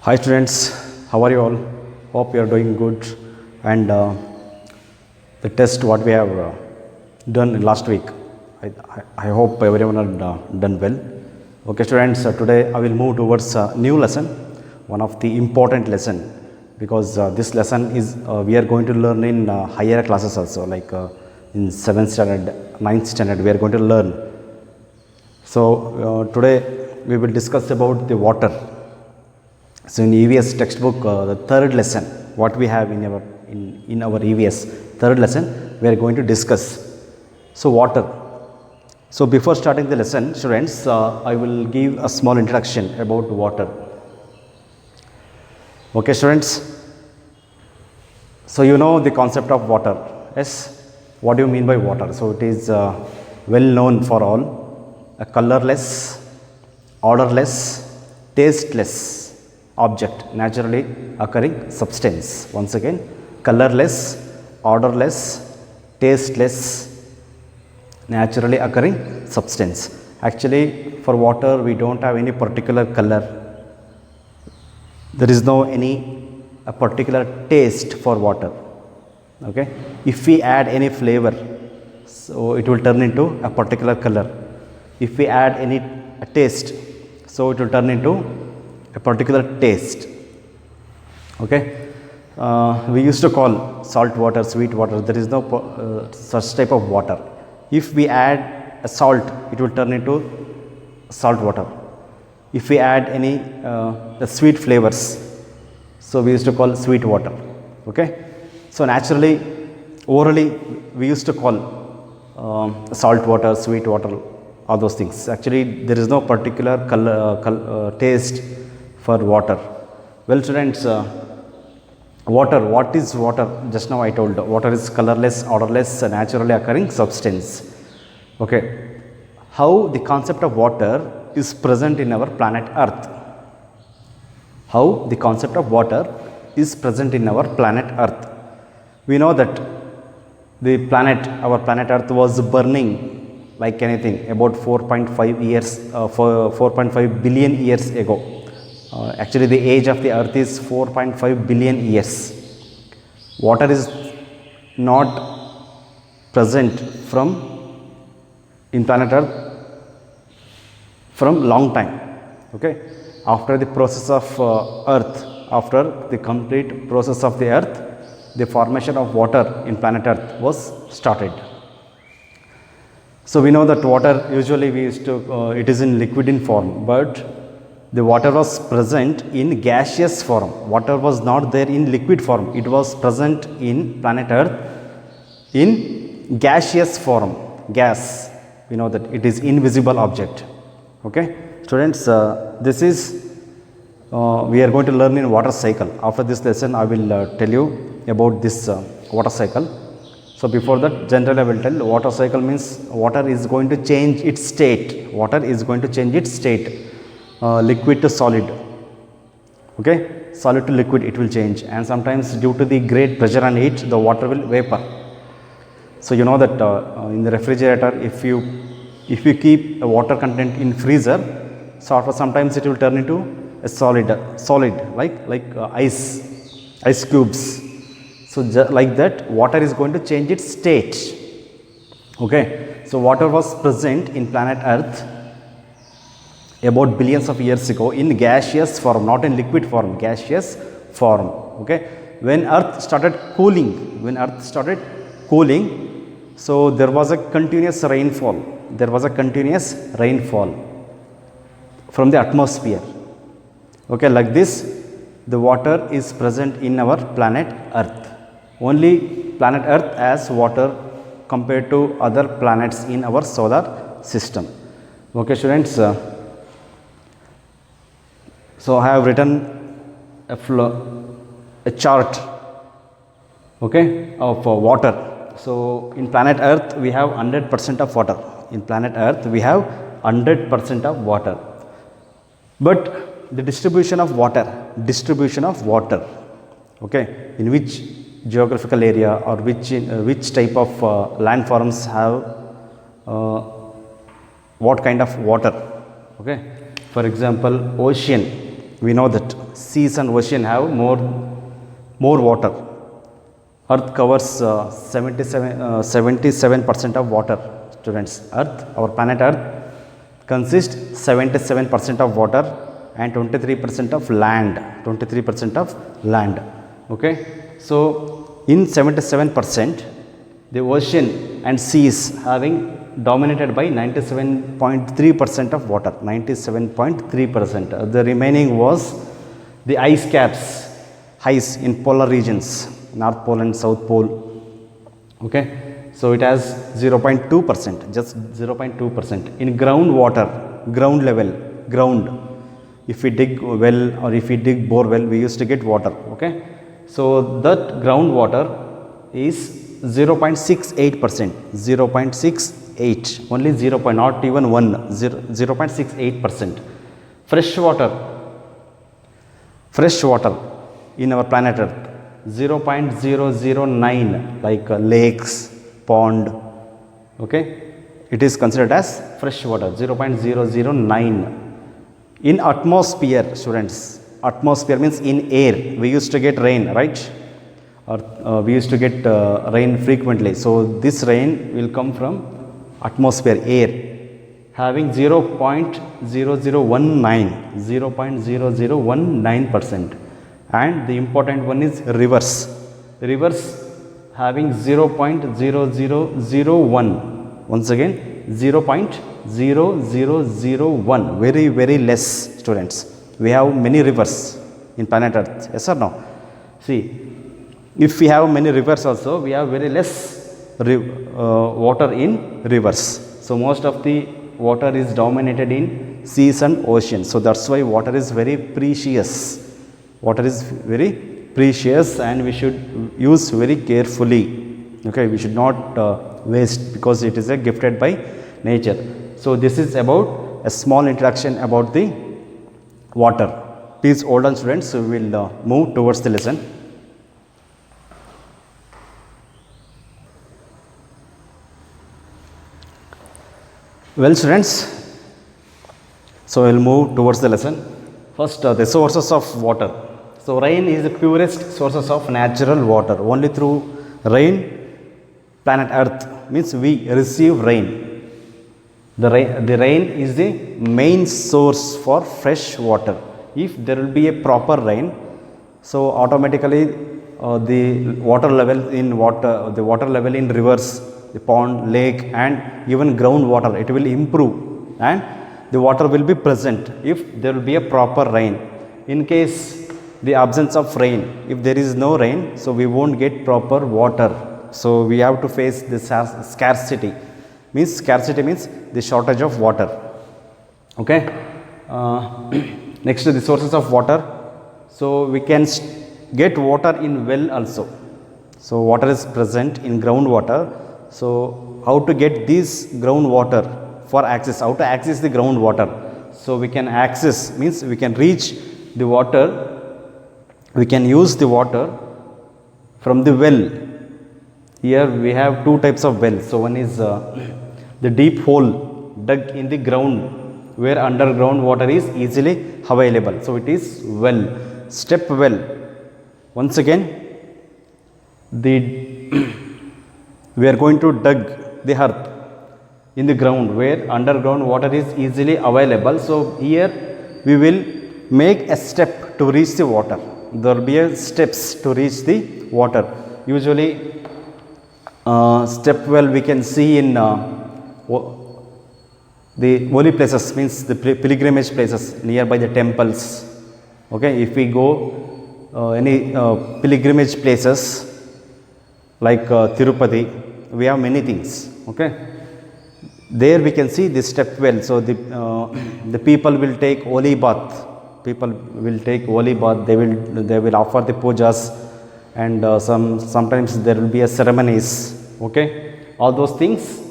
Hi students, how are you all? Hope you are doing good. And the test what we have done last week, I hope everyone had done well. Okay students, today I will move towards a new lesson, one of the important lesson, because this lesson is we are going to learn in higher classes also, like in 7th standard, 9th standard we are going to learn. So today we will discuss about the water. So in EVS textbook, the third lesson, what we have in our EVS third lesson, we are going to discuss. So water. So before starting the lesson, students, I will give a small introduction about water. Okay, students. So you know the concept of water. Yes. What do you mean by water? So it is well known for all. A colorless, odorless, tasteless object, naturally occurring substance. Once again, colorless, odorless, tasteless, naturally occurring substance. Actually, for water we don't have any particular color. There is no any a particular taste for water. Okay, if we add any flavor, so it will turn into a particular color. If we add any taste, so it will turn into a particular taste. Okay, we used to call salt water, sweet water. There is no such type of water. If we add a salt, it will turn into salt water. If we add any the sweet flavors, so we used to call sweet water. Okay, so naturally, orally we used to call salt water, sweet water, all those things. Actually, there is no particular color, taste for water. Well students, water, what is water? Just now I told, water is colorless, odorless, naturally occurring substance. Okay, how the concept of water is present in our planet Earth? How the concept of water is present in our planet Earth? We know that the planet, our planet Earth was burning like anything about 4.5 years, 4.5 billion years ago. Actually, the age of the earth is 4.5 billion years. Water is not present in planet earth from long time. Okay, after the process of earth, after the complete process of the earth, the formation of water in planet earth was started. So we know that water usually we used to it is in liquid in form, but the water was present in gaseous form. Water was not there in liquid form. It was present in planet Earth in gaseous form. Gas, we know that it is invisible object. Okay, students, this is we are going to learn in water cycle. After this lesson, I will tell you about this water cycle. So before that, generally I will tell water cycle means water is going to change its state. Water is going to change its state. Liquid to solid. Okay, solid to liquid it will change, and sometimes due to the great pressure and heat, the water will vapor. So you know that in the refrigerator, if you keep a water content in freezer, so after sometimes it will turn into a solid like ice cubes. So like that, water is going to change its state. Okay, so water was present in planet Earth about billions of years ago in gaseous form, not in liquid form, gaseous form. Okay, when earth started cooling, so there was a continuous rainfall from the atmosphere. Okay, like this the water is present in our planet earth. Only planet earth has water compared to other planets in our solar system. Okay students, so I have written a chart, okay, of water. So in planet Earth we have 100% of water. In planet Earth we have 100% of water. But the distribution of water, okay, in which geographical area or which type of landforms have what kind of water? Okay, for example, ocean We know that seas and ocean have more water. Earth covers 77% of water, students. Our planet Earth consists 77% of water and 23% of land. 23% of land. Okay. So in 77%, the ocean and seas having dominated by 97.3% of water. 97.3%. The remaining was the ice caps, ice in polar regions, North Pole and South Pole. Okay. So it has 0.2%, just 0.2%. In groundwater, ground level, ground, if we dig well or if we dig bore well, we used to get water. Okay. So that groundwater is 0.68%, 0.68, only 0. Not even 1, 0.68%. Fresh water in our planet Earth, 0.009, like lakes, pond. Okay, it is considered as fresh water, 0.009. In atmosphere, students, atmosphere means in air. We used to get rain, right? Or we used to get rain frequently. So this rain will come from atmosphere, air, having 0.0019%. And the important one is rivers having 0.0001. Once again, 0.0001, very less, students. We have many rivers in planet Earth, yes or no? See, if we have many rivers also, we have very less water in rivers. So most of the water is dominated in seas and oceans. So that's why water is very precious. Water is very precious and we should use very carefully. Okay, we should not waste, because it is gifted by nature. So this is about a small introduction about the water. Please hold on, students. So we will move towards the lesson. Well, students, so we will move towards the lesson. First, the sources of water. So rain is the purest sources of natural water. Only through rain, planet Earth, means we receive rain. The rain is the main source for fresh water. If there will be a proper rain, so automatically the water level in rivers, the pond, lake, and even groundwater, it will improve, and the water will be present if there will be a proper rain. In case the absence of rain, if there is no rain, so we won't get proper water. So we have to face this scarcity. Scarcity means the shortage of water. Okay. Next to the sources of water, so we can get water in well also. So water is present in groundwater. So how to get this groundwater for access? How to access the groundwater? So we can access, means we can reach the water. We can use the water from the well. Here we have two types of wells. So one is the deep hole dug in the ground, where underground water is easily available. So it is well, step well. Once again, we are going to dug the earth in the ground where underground water is easily available. So here we will make a step to reach the water. There will be steps to reach the water. Usually step well we can see in the holy places, means the pilgrimage places nearby the temples. Okay, if we go any pilgrimage places like Tirupati, we have many things. Okay, there we can see the step well. So the people will take holy bath. People will take holy bath. They will offer the pujas, and sometimes there will be a ceremonies. Okay, all those things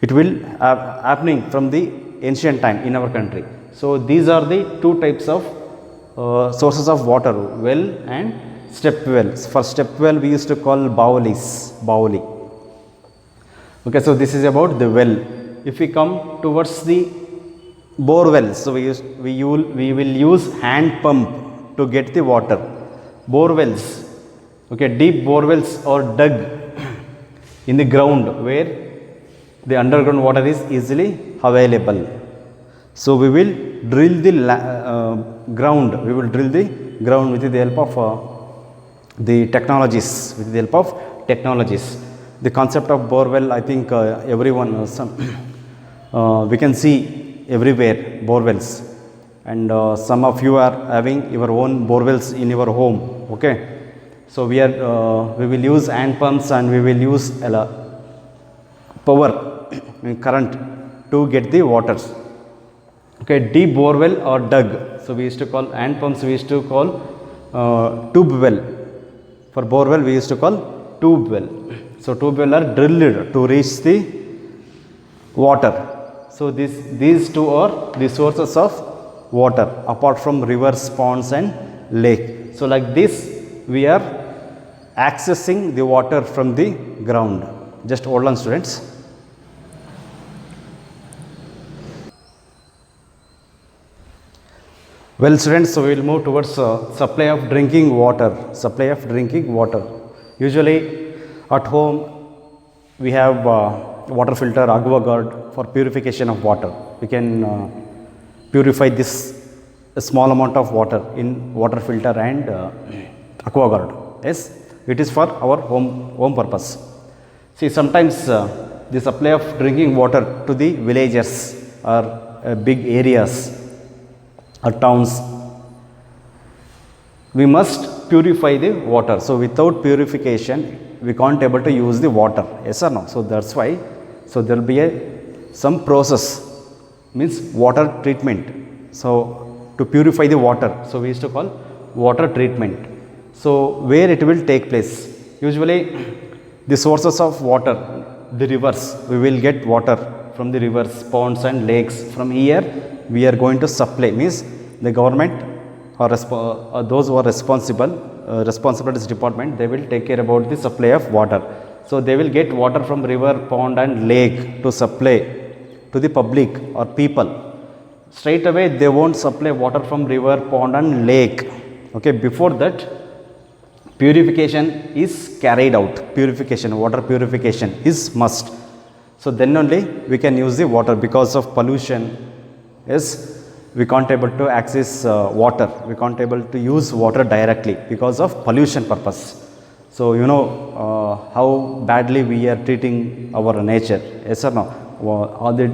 it will happening from the ancient time in our country. So these are the two types of sources of water, well and step wells. For step well we used to call Baoli. Okay, so this is about the well. If we come towards the bore wells. So we will use hand pump to get the water. Bore wells, okay, deep bore wells are dug in the ground where the underground water is easily available. So we will drill the ground. We will drill the ground with the help of the technologies. With the help of technologies, the concept of bore well, I think everyone we can see everywhere bore wells, and some of you are having your own bore wells in your home. Okay, so we will use hand pumps and we will use power current to get the waters. Okay, deep bore well or dug. So we used to call hand pumps, we used to call tube well. For bore well we used to call tube well. So tube well are drilled to reach the water. So these two are the sources of water apart from rivers, ponds and lake. So like this we are accessing the water from the ground. Just hold on, students. Well, students, so we will move towards supply of drinking water. Supply of drinking water. Usually at home we have water filter, AquaGuard for purification of water. We can purify this small amount of water in water filter and AquaGuard. Yes, it is for our home purpose. See, sometimes the supply of drinking water to the villages or big areas or towns, we must purify the water. So without purification we can't able to use the water. Yes or no? So that's why, so there will be some process, means water treatment. So to purify the water, so we used to call water treatment. So where it will take place? Usually the sources of water, the rivers, we will get water from the rivers, ponds and lakes. From here we are going to supply, means the government or those who are responsible this department, they will take care about the supply of water. So they will get water from river, pond and lake to supply to the public or people. Straight away they won't supply water from river, pond and lake. Okay, before that purification is carried out. Purification, water purification is must. So then only we can use the water. Because of pollution, yes, we can't able to access water. We can't able to use water directly because of pollution purpose. So you know how badly we are treating our nature. Yes or no? All the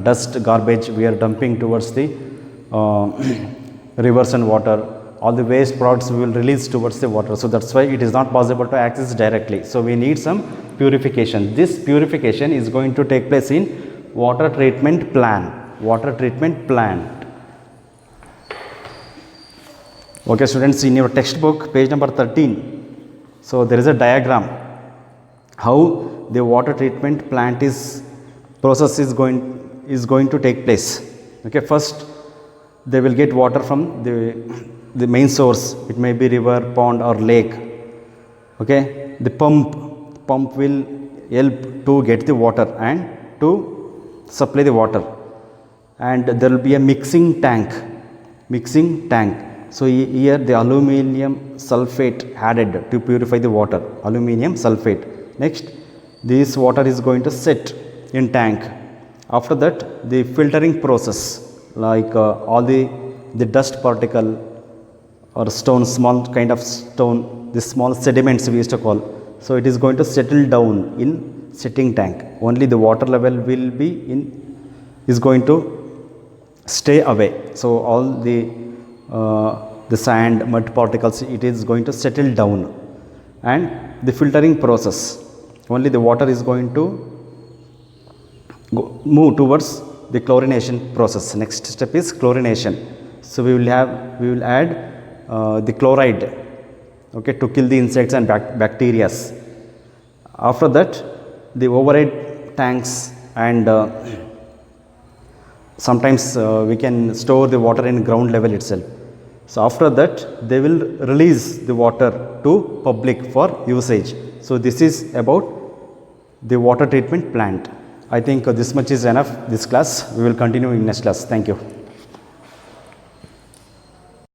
dust, garbage we are dumping towards the rivers and water. All the waste products we will release towards the water. So that's why it is not possible to access directly. So we need some purification. This purification is going to take place in water treatment plant. Water treatment plant. Okay, students, in your textbook, page number 13. So there is a diagram how the water treatment plant process is going to take place. Okay, first they will get water from the main source. It may be river, pond or lake. Okay, the pump will help to get the water and to supply the water, and there will be a mixing tank. So here the aluminum sulfate added to purify the water. Aluminum sulfate. Next, this water is going to set in tank. After that, the filtering process, like all the dust particle or stone, small kind of stone, the small sediments we used to call. So it is going to settle down in setting tank. Only the water level will be is going to stay away. So all the sand, mud particles, it is going to settle down. And the filtering process, only the water is going to move towards the chlorination process. Next step is chlorination. So we will add the chloride, okay, to kill the insects and bacteria. After that, the overhead tanks, and sometimes we can store the water in ground level itself. So after that, they will release the water to public for usage. So this is about the water treatment plant. I think this much is enough this class. We will continue in next class. Thank you.